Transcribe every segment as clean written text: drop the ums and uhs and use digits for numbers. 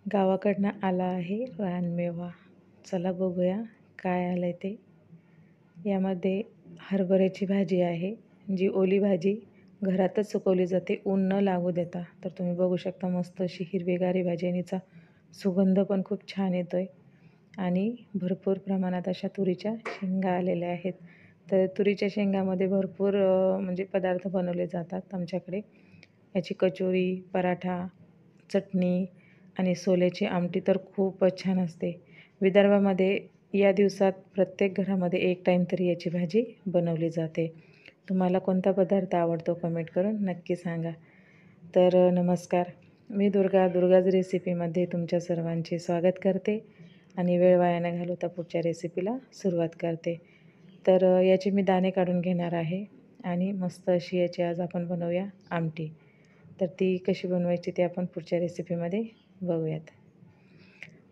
गावाकडनं आला आहे रानमेवा. चला बघूया काय आलं आहे ते. यामध्ये हरभऱ्याची भाजी आहे, जी ओली भाजी घरातच सुकवली जाते ऊन न लागू देता. तर तुम्ही बघू शकता मस्त अशी हिरवीगार भाजी आणि हिचा सुगंध पण खूप छान येतो आहे. आणि भरपूर प्रमाणात अशा तुरीच्या शेंगा आलेल्या आहेत. तर तुरीच्या शेंगामध्ये भरपूर म्हणजे पदार्थ बनवले जातात आमच्याकडे. याची कचोरी, पराठा, चटणी आणि सोल्याची आमटी तर खूपच छान असते. विदर्भामध्ये या दिवसात प्रत्येक घरामध्ये एक टाईम तरी याची भाजी बनवली जाते. तुम्हाला कोणता पदार्थ आवडतो कमेंट करून नक्की सांगा. तर नमस्कार, मी दुर्गाज रेसिपीमध्ये तुमच्या सर्वांचे स्वागत करते आणि वेळ वाया न घालवता पुढच्या रेसिपीला सुरुवात करते. तर याचे मी दाणे काढून घेणार आहे आणि मस्त अशी याची आज आपण बनवूया आमटी. तर ती कशी बनवायची ते आपण पुढच्या रेसिपीमध्ये बघूयात.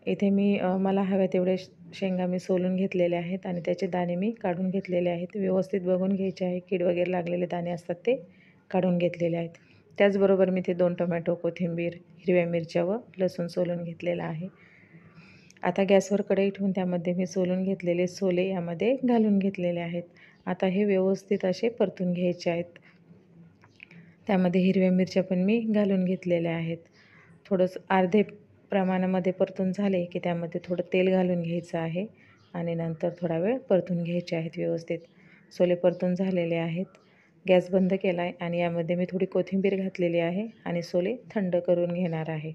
इथे मी मला हव्या तेवढे शेंगा मी सोलून घेतलेले आहेत आणि त्याचे दाणे मी काढून घेतलेले आहेत. व्यवस्थित बघून घ्यायचे आहे. कीड वगैरे लागलेले दाणे असतात ते काढून घेतलेले आहेत. त्याचबरोबर मी ते 2 टोमॅटो, कोथिंबीर, हिरव्या मिरच्या व लसूण सोलून घेतलेला आहे. आता गॅसवर कढई ठेवून त्यामध्ये मी सोलून घेतलेले सोले यामध्ये घालून घेतलेले आहेत. आता हे व्यवस्थित असे परतून घ्यायचे आहेत. त्यामध्ये हिरव्या मिरच्या पण मी घालून घेतलेल्या आहेत. थोडंसं अर्धे प्रमाणामध्ये परतून झाले की त्यामध्ये थोडं तेल घालून घ्यायचं आहे आणि नंतर थोडा वेळ परतून घ्यायचे आहेत व्यवस्थित. सोले परतून झालेले आहेत. गॅस बंद केला आहे आणि यामध्ये मी थोडी कोथिंबीर घातलेली आहे आणि सोले थंड करून घेणार आहे.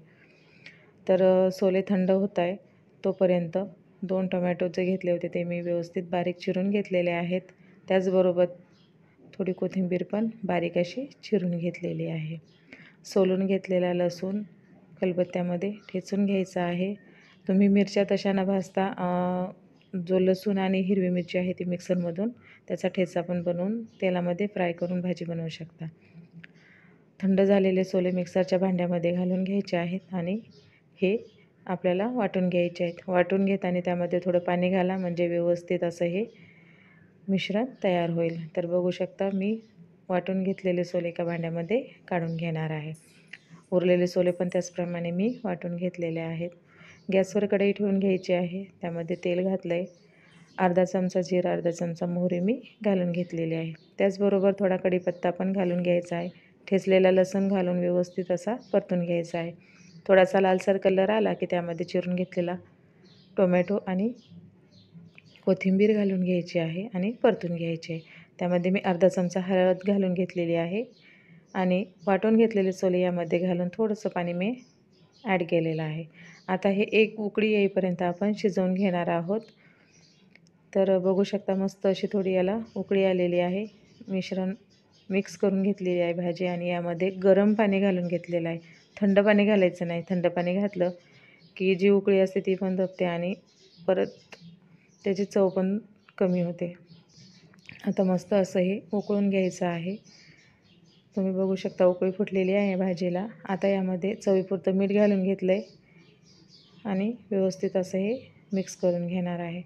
तर सोले थंड होत आहे तोपर्यंत 2 टोमॅटो जे घेतले होते ते मी व्यवस्थित बारीक चिरून घेतलेले आहेत. त्याचबरोबर थोडी कोथिंबीर पण बारीक अशी चिरून घेतलेली आहे. सोलून घेतलेला लसूण खलबत्त्यामध्ये ठेचून घ्यायचा आहे. तुम्ही मिरच्या तशा न भाजता जो लसूण आणि हिरवी मिरची आहे ती मिक्सरमधून त्याचा ठेचा पण बनवून तेलामध्ये फ्राय करून भाजी बनवू शकता. थंड झालेले सोले मिक्सरच्या भांड्यामध्ये घालून घ्यायचे आहेत आणि हे आपल्याला वाटून घ्यायचे आहेत. वाटून घेताना त्यामध्ये थोडं पाणी घाला म्हणजे व्यवस्थित असं हे मिश्रण तयार होईल. तर बघू शकता मी वाटून घेतलेले सोले एका भांड्यामध्ये काढून घेणार आहे. उरलेले सोले पण त्याचप्रमाणे मी वाटून घेतलेले आहेत. गॅसवर कढई ठेवून घ्यायची आहे. त्यामध्ये तेल घातलं आहे. अर्धा चमचा जिरा, अर्धा चमचा मोहरी मी घालून घेतलेली आहे. त्याचबरोबर थोडा कढीपत्ता पण घालून घ्यायचा आहे. ठेचलेला लसूण घालून व्यवस्थित असा परतून घ्यायचा आहे. थोडासा लालसर कलर आला की त्यामध्ये चिरून घेतलेला टोमॅटो आणि कोथिंबीर घालून घ्यायची आहे आणि परतून घ्यायची आहे. त्यामध्ये मी अर्धा चमचा हळद घालून घेतलेली आहे आणि वाटून घेतलेले सोले यामध्ये घालून थोडंसं पाणी मी ॲड केलेलं आहे. आता हे एक उकळी येईपर्यंत आपण शिजवून घेणार आहोत. तर बघू शकता मस्त अशी थोडी याला उकळी आलेली आहे. मिश्रण मिक्स करून घेतलेली आहे भाजी आणि यामध्ये गरम पाणी घालून घेतलेलं आहे. थंड पाणी घालायचं नाही. थंड पाणी घातलं की जी उकळी असते ती पण दबते आणि परत त्याची चव पण कमी होते. आता मस्त असं हे उकळून घ्यायचं आहे. तुम्ही बघू शकता उकळी फुटलेली आहे भाजीला. आता यामध्ये चवीपुरतं मीठ घालून घेतलं आहे आणि व्यवस्थित असं हे मिक्स करून घेणार आहे.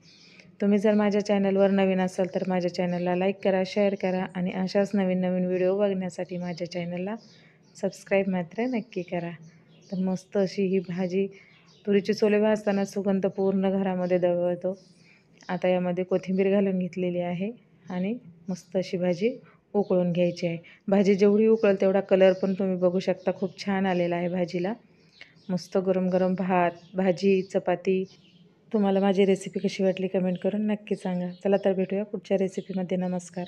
तुम्ही जर माझ्या चॅनलवर नवीन असाल तर माझ्या चॅनलला लाईक करा, शेअर करा आणि अशाच नवीन नवीन व्हिडिओ बघण्यासाठी माझ्या चॅनलला सबस्क्राईब मात्र नक्की करा. तर मस्त अशी ही भाजी तुरीचे सोले भाजताना सुगंध पूर्ण घरामध्ये दरवळतो. आता यामध्ये कोथिंबीर घालून घेतलेली आहे आणि मस्त अशी भाजी उकळून घ्यायची आहे. भाजी जेवढी उकळेल तेवढा कलर पण तुम्ही बघू शकता खूप छान आलेला आहे भाजीला. मस्त गरम गरम भात, भाजी, चपाती. तुम्हाला माझी रेसिपी कशी वाटली कमेंट करून नक्की सांगा. चला तर भेटूया पुढच्या रेसिपीमध्ये. नमस्कार.